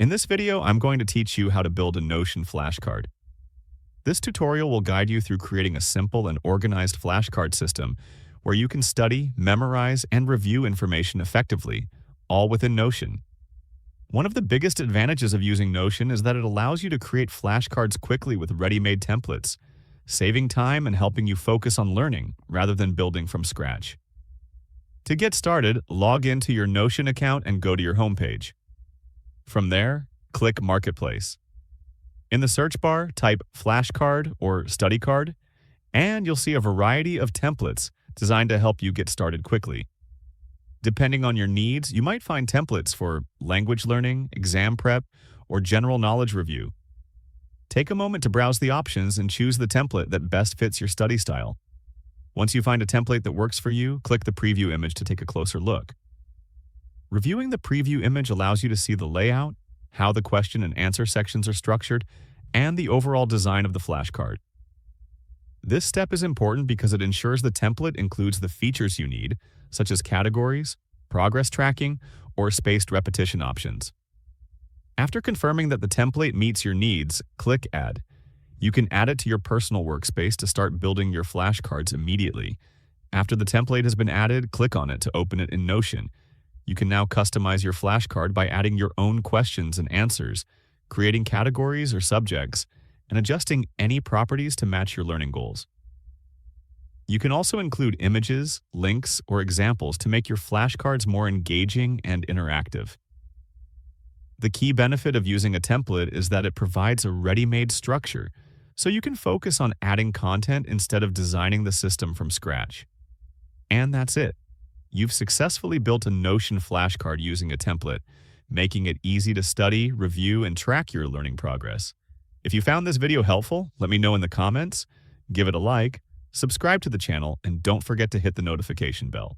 In this video, I'm going to teach you how to build a Notion flashcard. This tutorial will guide you through creating a simple and organized flashcard system where you can study, memorize, and review information effectively, all within Notion. One of the biggest advantages of using Notion is that it allows you to create flashcards quickly with ready-made templates, saving time and helping you focus on learning rather than building from scratch. To get started, log into your Notion account and go to your homepage. From there, click Marketplace. In the search bar, type Flashcard or Study Card, and you'll see a variety of templates designed to help you get started quickly. Depending on your needs, you might find templates for language learning, exam prep, or general knowledge review. Take a moment to browse the options and choose the template that best fits your study style. Once you find a template that works for you, click the preview image to take a closer look. Reviewing the preview image allows you to see the layout, how the question and answer sections are structured, and the overall design of the flashcard. This step is important because it ensures the template includes the features you need, such as categories, progress tracking, or spaced repetition options. After confirming that the template meets your needs, click Add. You can add it to your personal workspace to start building your flashcards immediately. After the template has been added, click on it to open it in Notion. You can now customize your flashcard by adding your own questions and answers, creating categories or subjects, and adjusting any properties to match your learning goals. You can also include images, links, or examples to make your flashcards more engaging and interactive. The key benefit of using a template is that it provides a ready-made structure, so you can focus on adding content instead of designing the system from scratch. And that's it. You've successfully built a Notion flashcard using a template, making it easy to study, review, and track your learning progress. If you found this video helpful, let me know in the comments, give it a like, subscribe to the channel, and don't forget to hit the notification bell.